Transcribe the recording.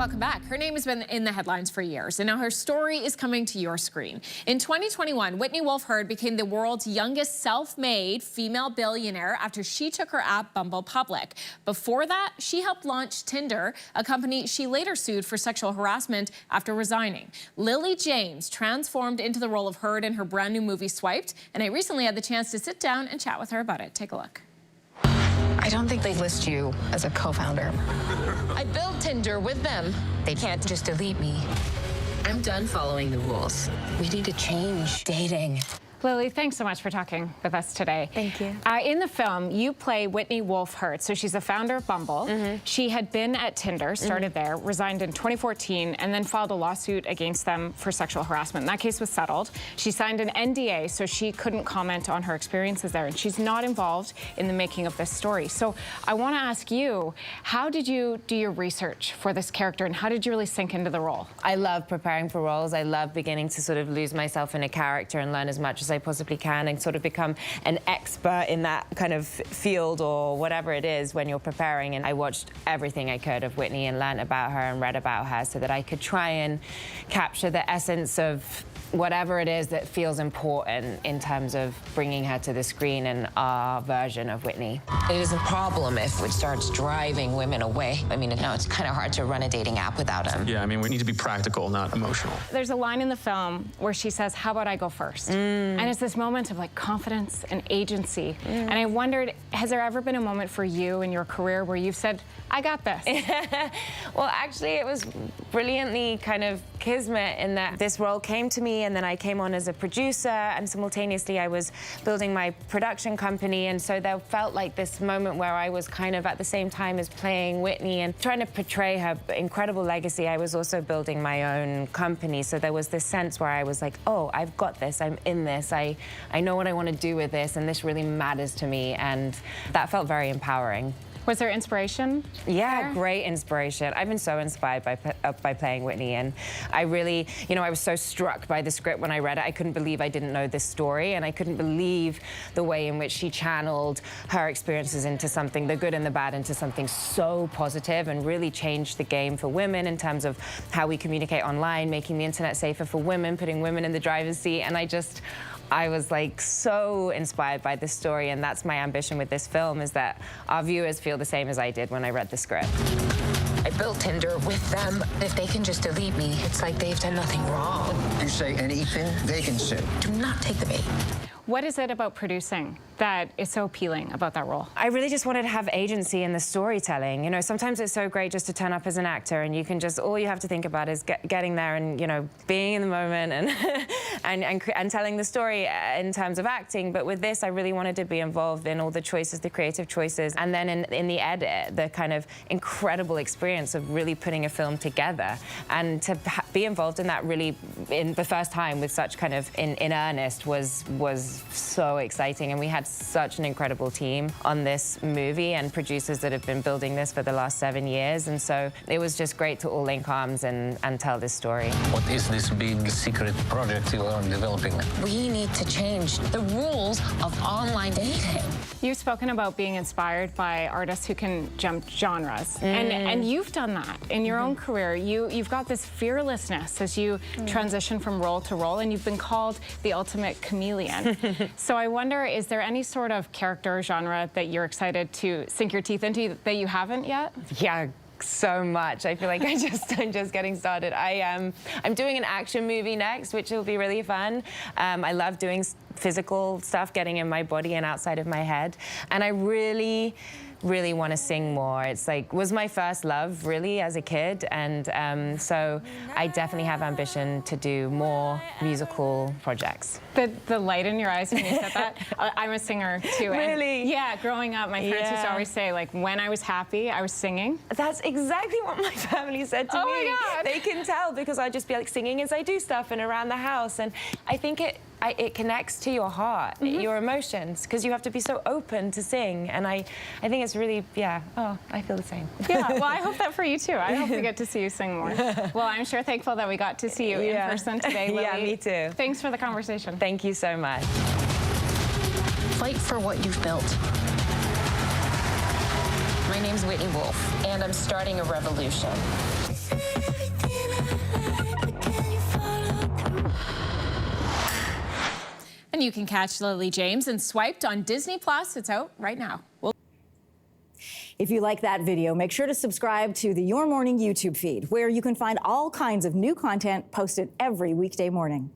Welcome back. Her name has been in the headlines for years, and now her story is coming to your screen. In 2021, Whitney Wolfe Herd became the world's youngest self-made female billionaire after she took her app Bumble public. Before that, she helped launch Tinder, a company she later sued for sexual harassment after resigning. Lily James transformed into the role of Herd in her brand new movie Swiped, and I recently had the chance to sit down and chat with her about it. Take a look. I don't think they list you as a co-founder. I built Tinder with them. They can't just delete me. I'm done following the rules. We need to change dating. Lily, thanks so much for talking with us today. Thank you. In the film, you play Whitney Wolfe Herd. So she's the founder of Bumble. She had been at Tinder, started there, resigned in 2014, and then filed a lawsuit against them for sexual harassment. And that case was settled. She signed an NDA, so she couldn't comment on her experiences there. And she's not involved in the making of this story. So I want to ask you, how did you do your research for this character, and how did you really sink into the role? I love preparing for roles. I love beginning to sort of lose myself in a character and learn as much as I possibly can and sort of become an expert in that kind of field or whatever it is when you're preparing. And I watched everything I could of Whitney and learned about her and read about her so that I could try and capture the essence of whatever it is that feels important in terms of bringing her to the screen and our version of Whitney. It is a problem if it starts driving women away. I mean, now it's kind of hard to run a dating app without them. Yeah, I mean, we need to be practical, not emotional. There's a line in the film where she says, "How about I go first?" And it's this moment of like confidence and agency. And I wondered, has there ever been a moment for you in your career where you've said, "I got this"? Well, actually, it was brilliantly kind of kismet in that this role came to me, and then I came on as a producer, and simultaneously I was building my production company, and so there felt like this moment where I was kind of at the same time as playing Whitney and trying to portray her incredible legacy. I was also building my own company, so there was this sense where I was like, oh, I've got this, I'm in this, I know what I want to do with this, and this really matters to me, and that felt very empowering. Was there inspiration? Yeah, there? Great inspiration. I've been so inspired by playing Whitney, and I really, I was so struck by the script when I read it. I couldn't believe I didn't know this story, and I couldn't believe the way in which she channeled her experiences into something, the good and the bad, into something so positive, and really changed the game for women in terms of how we communicate online, making the internet safer for women, putting women in the driver's seat, and I was like so inspired by this story, and that's my ambition with this film, is that our viewers feel the same as I did when I read the script. I built Tinder with them. If they can just delete me, it's like they've done nothing wrong. You say anything, they can say. Do not take the bait. What is it about producing that is so appealing about that role? I really just wanted to have agency in the storytelling. Sometimes it's so great just to turn up as an actor, and you can just, all you have to think about is getting there and, being in the moment and and telling the story in terms of acting. But with this, I really wanted to be involved in all the choices, the creative choices, and then in the edit, the kind of incredible experience of really putting a film together, and to be involved in that really in the first time with such kind of in earnest was so exciting. And we had such an incredible team on this movie and producers that have been building this for the last 7 years, and so it was just great to all link arms and tell this story. What is this big secret project you are developing? We need to change the rules of online dating. You've spoken about being inspired by artists who can jump genres, and you've done that in your own career. You've got this fearlessness as you transition from role to role, and you've been called the ultimate chameleon. So I wonder, is there any sort of character or genre that you're excited to sink your teeth into that you haven't yet? Yeah. So much. I feel like I'm just getting started. I'm doing an action movie next, which will be really fun. I love doing physical stuff, getting in my body and outside of my head. And I really want to sing more. It's like, was my first love really as a kid, and so I definitely have ambition to do more musical projects. The light in your eyes when you said that, I'm a singer too. Really? And yeah, growing up, my parents used to always say, like, when I was happy, I was singing. That's exactly what my family said to me. Oh my God. They can tell because I just be like singing as I do stuff and around the house, and I think it connects to your heart, your emotions, because you have to be so open to sing, and I think it's really, I feel the same. Yeah, well, I hope that for you too. I hope we get to see you sing more. Well, I'm sure thankful that we got to see you in person today, Lily. Yeah, me too. Thanks for the conversation. Thank you so much. Fight for what you've built. My name's Whitney Wolfe, and I'm starting a revolution. And you can catch Lily James and Swiped on Disney+. It's out right now. If you like that video, make sure to subscribe to the Your Morning YouTube feed, where you can find all kinds of new content posted every weekday morning.